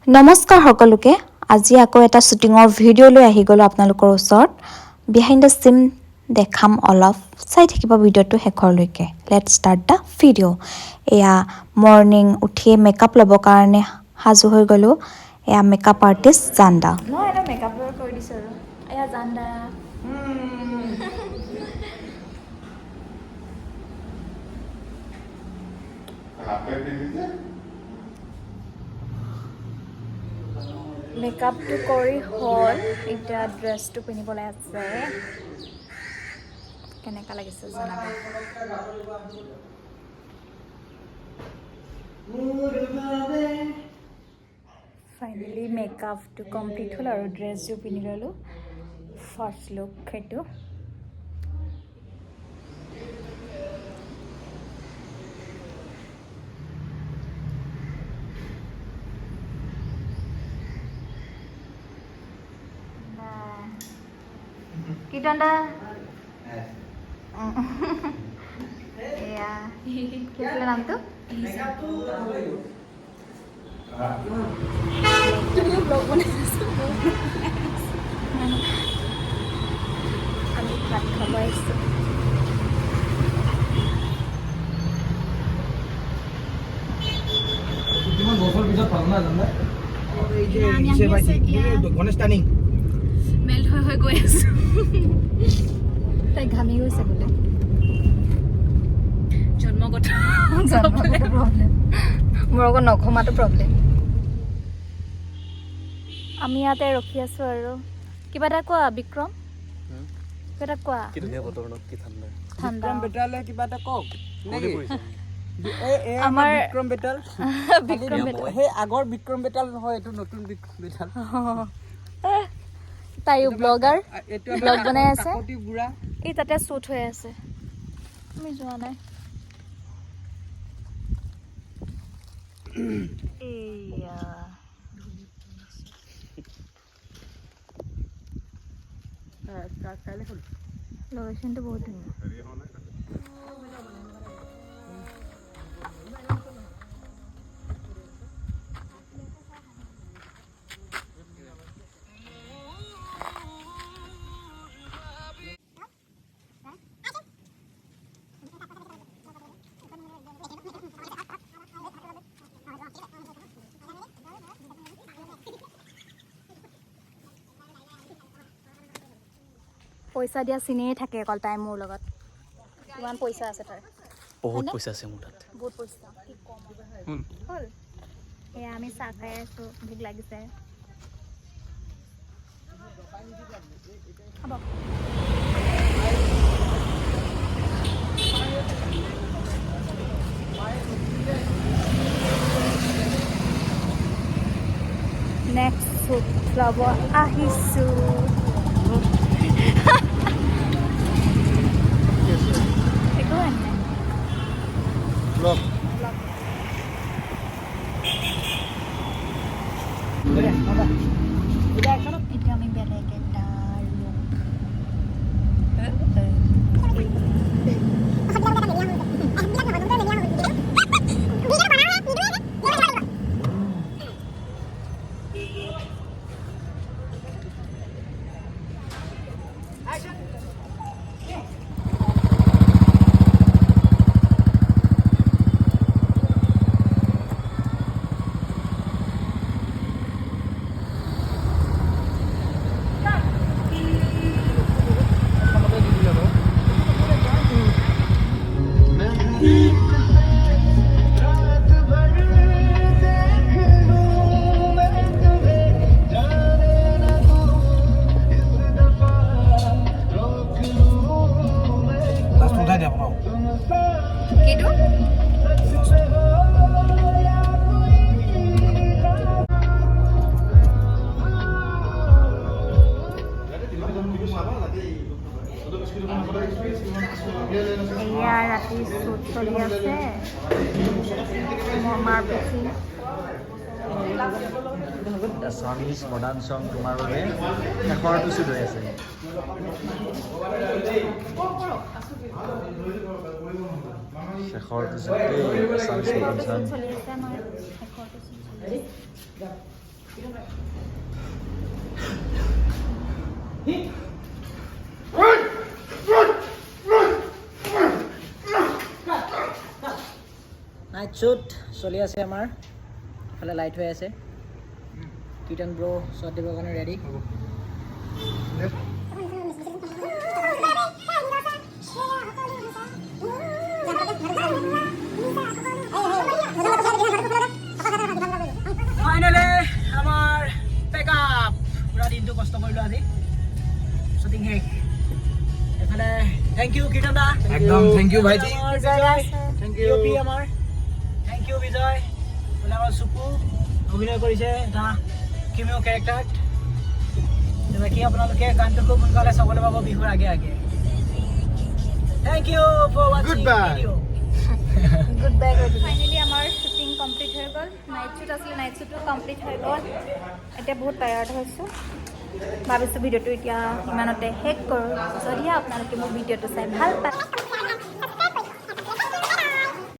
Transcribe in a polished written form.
নমস্কাৰ সকলোকে আজি আকৌ এটা শুটিঙৰ ভিডিঅ' লৈ আহি গলো আপোনালোকৰ ওচৰত বিহাইণ্ড দ্য সিন দেখাম অলপ চাই থাকিব ভিডিঅ'টো শেষৰলৈকে লেটছ ষ্টাৰ্ট দ্য ভিডিঅ' এয়া মৰ্নিং উঠিয়ে মেকআপ ল'বৰ কাৰণে সাজু হৈ গলো এয়া মেকআপ আৰ্টিষ্ট জান্দা নহয় এটা মেকআপ কৰি দিছোঁ আৰু এয়া জান্দা মেকআপটো কৰি হ'ল এতিয়া ড্ৰেছটো পিন্ধিবলৈ আছে কেনেকুৱা লাগিছে জনাব ফাইনেলি মেকআপটো কমপ্লিট হ'ল আৰু ড্ৰেছযোৰ পিন্ধি ল'লোঁ ফাৰ্ষ্ট লুক সেইটো কীৰ্তনদা এয়া কি আছিলে নামটো আমি ভাত খাব আহিছোঁ মেল্ট হৈ গৈ আছো তাই ঘামি গৈছে বোলে জন্মগত প্ৰব্লেম মোৰ আকৌ নঘমাটো প্ৰব্লেম আমি ইয়াতে ৰখি আছো আৰু কিবা এটা কোৱা বিক্ৰম কিবা এটা কোৱা কি ধুনীয়া বতৰ ন কি ঠাণ্ডা ঠাণ্ডা বেটালে কিবা এটা কওক আমাৰ বিক্ৰম বেটাল বিক্ৰম বেটাল সেই আগৰ বিক্ৰম বেটাল নহয় এইটো নতুন বিক্ৰম বেটাল তাইও ব্লগাৰ ব্লগ বনাই আছে কাকতি বুঢ়া এই তাতে শ্বুট হৈ আছে আমি যোৱা নাই এয়া লোকেশ্যনটো বহুত ধুনীয়া পইচা দিয়া চিনেই থাকে অকল তাই মোৰ লগত কিমান পইচা আছে তাৰ বহুত পইচা আছে মোৰ তাত বহুত পইচা কি কম হ'ল এয়া আমি চাহ খাই আছোঁ ভোক লাগিছে হ'ব নেক্সট শ্বুট ল'ব আহিছোঁ একো হোৱা নাই এতিয়া আমি বেলেগ এটা কিটো এয়া ৰাতি শ্বুট চলি আছে মাৰ বেছি আছামিজ মডাৰ্ণ চং তোমাৰ বাবে শেষৰটো চুট হৈ আছে শেষৰটো চুট আছামিজ মডাৰ্ণ চং নাইট শ্বুট চলি আছে আমাৰ ইফালে লাইট হৈ আছে কীৰ্তন ব্ৰ শ্বট দিবৰ কাৰণে ৰেডি ফাইনেলি আমাৰ পেকআপ পুৰা দিনটো কষ্ট কৰিলোঁ আজি শ্বুটিং শেষ এফালে থেংক ইউ কীৰ্তন দা একদম থেংক ইউ ভাইটি থেংক ইউ আমাৰ থেংক ইউ বিজয় বোলে আমাৰ চুকু অভিনয় কৰিছে এটা কিমিও কেৰেক্টাৰত বাকী আপোনালোকে গানটো খুব সোনকালে চাবলৈ পাব বিহুৰ আগে আগে থেংক ইউ ফৰ ৱাচিং ভিডিঅ' গুড বাই ফাইনেলি আমাৰ শ্বুটিং কমপ্লিট হৈ গ'ল নাইট শ্বুট আছিলে নাইট শ্বুটো কমপ্লিট হৈ গ'ল এতিয়া বহুত টায়াৰ্ড হৈছোঁ ভাবিছোঁ ভিডিঅ'টো এতিয়া ইমানতে শেষ কৰোঁ যদিহে আপোনালোকে মোৰ ভিডিঅ'টো চাই ভাল পায়